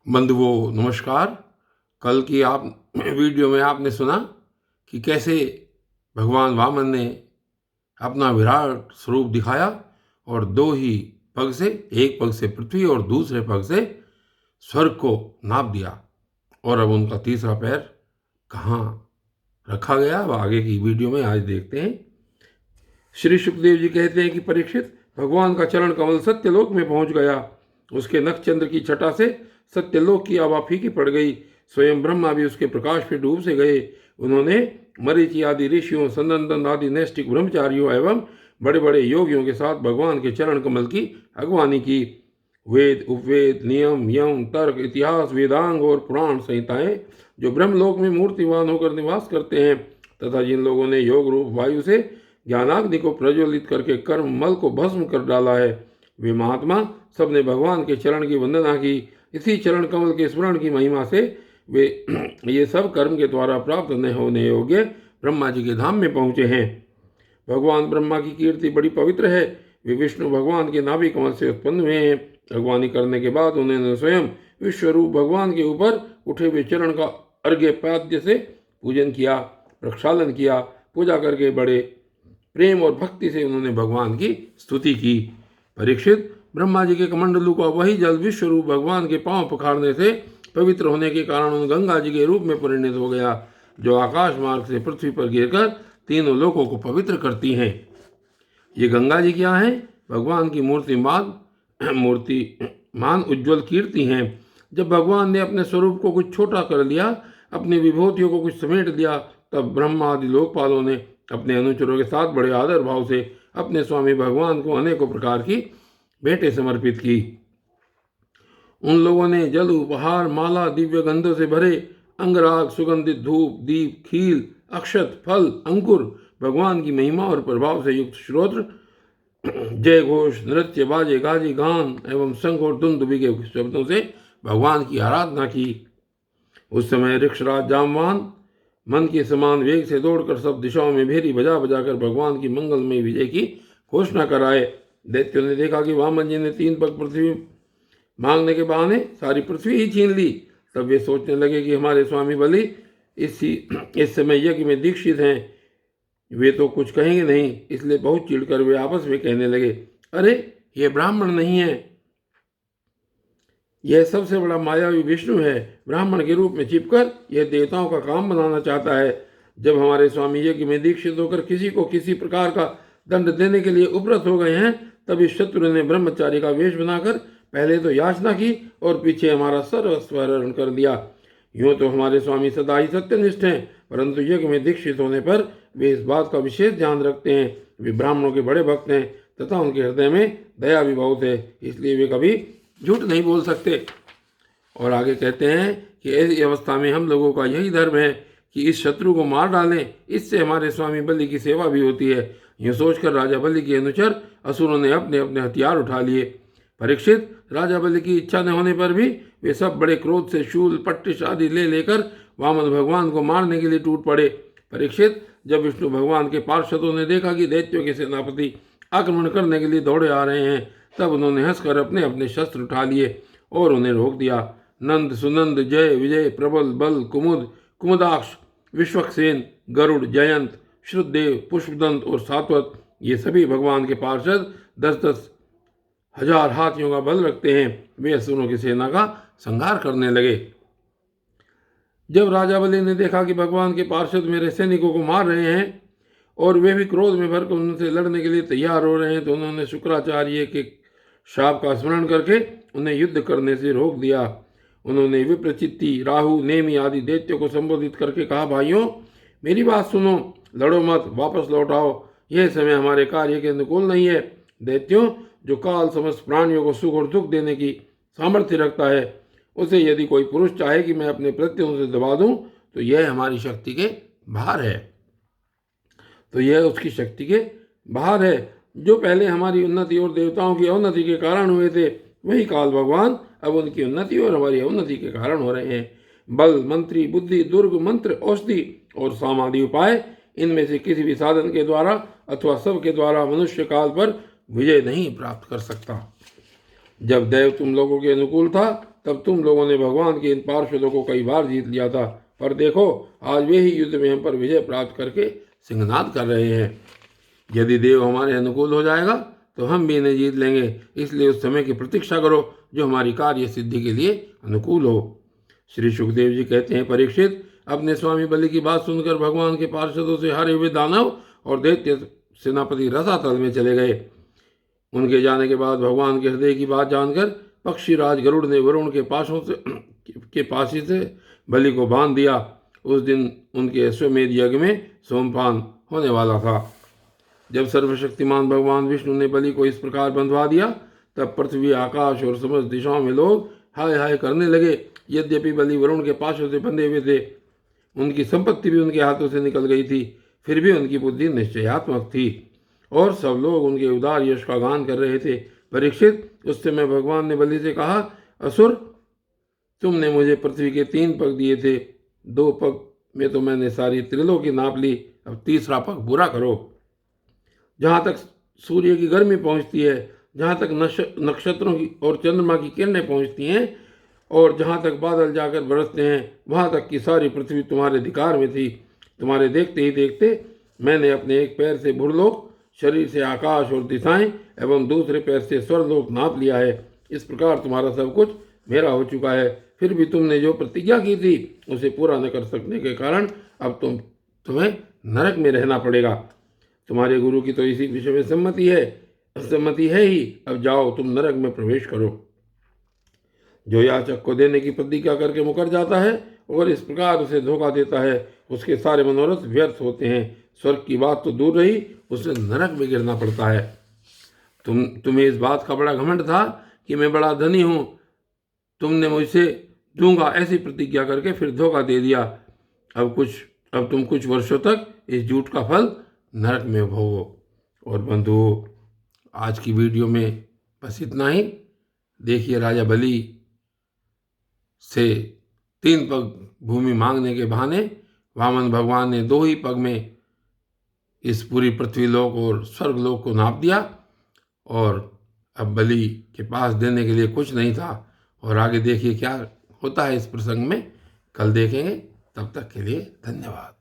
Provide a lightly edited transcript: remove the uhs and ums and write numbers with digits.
बंधुओं नमस्कार। कल की आप वीडियो में आपने सुना कि कैसे भगवान वामन ने अपना विराट स्वरूप दिखाया और दो ही पग से, एक पग से पृथ्वी और दूसरे पग से स्वर्ग को नाप दिया। और अब उनका तीसरा पैर कहाँ रखा गया वह आगे की वीडियो में आज देखते हैं। श्री सुखदेव जी कहते हैं कि परीक्षित, भगवान का चरण कमल सत्यलोक में पहुंच गया। उसके नखचंद्र की छटा से सत्यलोक की आभा फीकी पड़ गई। स्वयं ब्रह्मा भी उसके प्रकाश में डूब से गए। उन्होंने मरीचि आदि ऋषियों, सनंदन आदि नैष्ठिक ब्रह्मचारियों एवं बड़े बड़े योगियों के साथ भगवान के चरण कमल की अगवानी की। वेद, उपवेद, नियम, यम, तर्क, इतिहास, वेदांग और पुराण संहिताएं जो ब्रह्मलोक में मूर्तिवान होकर निवास करते हैं तथा जिन लोगों ने योग रूप वायु से ज्ञानाग्नि को प्रज्वलित करके कर्म मल को भस्म कर डाला है, वे महात्मा सबने भगवान के चरण की वंदना की। इसी चरण कमल के स्मरण की महिमा से वे ये सब कर्म के द्वारा प्राप्त न होने योग्य ब्रह्मा जी के धाम में पहुँचे हैं। भगवान ब्रह्मा की कीर्ति बड़ी पवित्र है। वे विष्णु भगवान के नाभि कमल से उत्पन्न हुए हैं। भगवानी करने के बाद उन्होंने स्वयं विश्वरूप भगवान के ऊपर उठे हुए चरण का अर्घ्य पाद्य से पूजन किया, प्रक्षालन किया। पूजा करके बड़े प्रेम और भक्ति से उन्होंने भगवान की स्तुति की। परीक्षित, ब्रह्मा जी के कमंडलू का वही जल विश्वरूप भगवान के पांव पखारने से पवित्र होने के कारण उन गंगा जी के रूप में परिणत हो गया, जो आकाश मार्ग से पृथ्वी पर गिरकर तीनों लोकों को पवित्र करती हैं। ये गंगा जी क्या है? भगवान की मूर्तिमान उज्ज्वल कीर्ति हैं। जब भगवान ने अपने स्वरूप को कुछ छोटा कर लिया, अपनी विभूतियों को कुछ समेट दिया, तब ब्रह्मा आदि लोकपालों ने अपने अनुचरों के साथ बड़े आदर भाव से अपने स्वामी भगवान को अनेकों प्रकार की भेंटें समर्पित की। उन लोगों ने जल, उपहार, माला, दिव्य गंधों से भरे अंगराग, सुगंधित धूप, दीप, खील, अक्षत, फल, अंकुर, भगवान की महिमा और प्रभाव से युक्त श्रोत्र, जय घोष, नृत्य, बाजे, गाजी, गान एवं शंख और दुंदुभि के शब्दों से भगवान की आराधना की। उस समय ऋक्षराज जामवान मन के समान वेग से दौड़कर सब दिशाओं में भेरी बजा बजाकर भगवान की मंगलमय विजय की घोषणा कराए। दैत्यों ने देखा कि वामन जी ने 3 पग पृथ्वी मांगने के बहाने सारी पृथ्वी ही छीन ली। तब वे सोचने लगे कि हमारे स्वामी बलि इस समय यज्ञ में दीक्षित हैं, वे तो कुछ कहेंगे नहीं। इसलिए बहुत चिढ़कर वे आपस में कहने लगे, अरे ये ब्राह्मण नहीं है, यह सबसे बड़ा मायावी विष्णु है। ब्राह्मण के रूप में छिपकर यह देवताओं का काम बनाना चाहता है। जब हमारे स्वामी यज्ञ में दीक्षित होकर किसी को किसी प्रकार का दंड देने के लिए उपरत हो गए हैं, तब इस शत्रु ने ब्रह्मचारी का वेश बनाकर पहले तो याचना की और पीछे हमारा सर्वस्व हरण कर दिया। यूँ तो हमारे स्वामी सदा ही सत्यनिष्ठ हैं, परंतु यज्ञ में दीक्षित होने पर वे इस बात का विशेष ध्यान रखते हैं। वे ब्राह्मणों के बड़े भक्त हैं तथा उनके हृदय में दया भी बहुत है, इसलिए वे कभी झूठ नहीं बोल सकते। और आगे कहते हैं कि ऐसी अवस्था में हम लोगों का यही धर्म है कि इस शत्रु को मार डालें, इससे हमारे स्वामी बलि की सेवा भी होती है। यूँ सोचकर राजा बलि के अनुचर असुरों ने अपने अपने हथियार उठा लिए। परीक्षित, राजा बलि की इच्छा न होने पर भी वे सब बड़े क्रोध से शूल, पट्टिश आदि लेकर वामन भगवान को मारने के लिए टूट पड़े। परीक्षित, जब विष्णु भगवान के पार्षदों ने देखा कि दैत्यों के सेनापति आक्रमण करने के लिए दौड़े आ रहे हैं, तब उन्होंने हंसकर अपने अपने शस्त्र उठा लिए और उन्हें रोक दिया। नंद, सुनंद, जय, विजय, प्रबल, बल, कुमुद, कुमुदाक्ष, विश्वक्सेन, गरुड़, जयंत, श्रुतदेव, पुष्पदंत और सात्वत, ये सभी भगवान के पार्षद 10-10 हजार हाथियों का बल रखते हैं। वे असुरों की सेना का संहार करने लगे। जब राजा बलि ने देखा कि भगवान के पार्षद मेरे सैनिकों को मार रहे हैं और वे भी क्रोध में भरकर उनसे लड़ने के लिए तैयार हो रहे हैं, तो उन्होंने शुक्राचार्य के शाप का स्मरण करके उन्हें युद्ध करने से रोक दिया। उन्होंने विप्रचित्ति, राहु, नेमि आदि दैत्यों को संबोधित करके कहा, भाइयों मेरी बात सुनो, लड़ो मत, वापस लौट आओ, यह समय हमारे कार्य के अनुकूल नहीं है। दैत्यों, जो काल समस्त प्राणियों को सुख और दुख देने की सामर्थ्य रखता है, उसे यदि कोई पुरुष चाहे कि मैं अपने प्रत्ययों से दबा दूं, तो यह हमारी शक्ति के बाहर है। तो यह उसकी शक्ति के बाहर है। जो पहले हमारी उन्नति और देवताओं की अवनति के कारण हुए थे, वही काल भगवान अब उनकी उन्नति और हमारी अवनति के कारण हो रहे हैं। बल, मंत्री, बुद्धि, दुर्ग, मंत्र, औषधि और सामादि उपाय, इनमें से किसी भी साधन के द्वारा अथवा सब के द्वारा मनुष्य काल पर विजय नहीं प्राप्त कर सकता। जब देव तुम लोगों के अनुकूल था, तब तुम लोगों ने भगवान के इन पार्षदों को कई बार जीत लिया था, पर देखो आज वे ही युद्ध में हम पर विजय प्राप्त करके सिंहनाद कर रहे हैं। यदि देव हमारे अनुकूल हो जाएगा तो हम भी इन्हें जीत लेंगे, इसलिए उस समय की प्रतीक्षा करो जो हमारी कार्य सिद्धि के लिए अनुकूल हो। श्री सुखदेव जी कहते हैं, परीक्षित, अपने स्वामी बलि की बात सुनकर भगवान के पार्षदों से हारे हुए दानव और दैत्य सेनापति रसातल में चले गए। उनके जाने के बाद भगवान के हृदय की बात जानकर पक्षीराज गरुड़ ने वरुण के पासी से बलि को बांध दिया। उस दिन उनके अश्वमेध यज्ञ में सोमपान होने वाला था। जब सर्वशक्तिमान भगवान विष्णु ने बलि को इस प्रकार बंधवा दिया, तब पृथ्वी, आकाश और समस्त दिशाओं में लोग हाय हाय करने लगे। यद्यपि बलि वरुण के पाशों से बंधे हुए थे, उनकी संपत्ति भी उनके हाथों से निकल गई थी, फिर भी उनकी बुद्धि निश्चयात्मक थी और सब लोग उनके उदार यश का गान कर रहे थे। परीक्षित, उस समय भगवान ने बलि से कहा, असुर, तुमने मुझे पृथ्वी के 3 पग दिए थे, 2 पग में तो मैंने सारी त्रिलोकी नाप ली, अब तीसरा पग पूरा करो। जहाँ तक सूर्य की गर्मी पहुँचती है, जहाँ तक नक्षत्रों की और चंद्रमा की किरणें पहुँचती हैं और जहाँ तक बादल जाकर बरसते हैं, वहाँ तक की सारी पृथ्वी तुम्हारे अधिकार में थी। तुम्हारे देखते ही देखते मैंने अपने एक पैर से भूलोक, शरीर से आकाश और दिशाएं एवं दूसरे पैर से स्वर्लोक नाप लिया है। इस प्रकार तुम्हारा सब कुछ मेरा हो चुका है। फिर भी तुमने जो प्रतिज्ञा की थी उसे पूरा न कर सकने के कारण अब तुम्हें नरक में रहना पड़ेगा। तुम्हारे गुरु की तो इसी विषय में सम्मति है ही। अब जाओ, तुम नरक में प्रवेश करो। जो याचक को देने की प्रतिज्ञा करके मुकर जाता है और इस प्रकार उसे धोखा देता है, उसके सारे मनोरथ व्यर्थ होते हैं। स्वर्ग की बात तो दूर रही, उसे नरक में गिरना पड़ता है। तुम्हें इस बात का बड़ा घमंड था कि मैं बड़ा धनी हूँ, तुमने मुझसे दूंगा ऐसी प्रतिज्ञा करके फिर धोखा दे दिया। अब तुम कुछ वर्षों तक इस झूठ का फल नरक में भोगो। और बंधुओं, आज की वीडियो में बस इतना ही। देखिए, राजा बलि से 3 पग भूमि मांगने के बहाने वामन भगवान ने 2 ही पग में इस पूरी पृथ्वीलोक और स्वर्गलोक को नाप दिया और अब बलि के पास देने के लिए कुछ नहीं था। और आगे देखिए क्या होता है इस प्रसंग में, कल देखेंगे। तब तक के लिए धन्यवाद।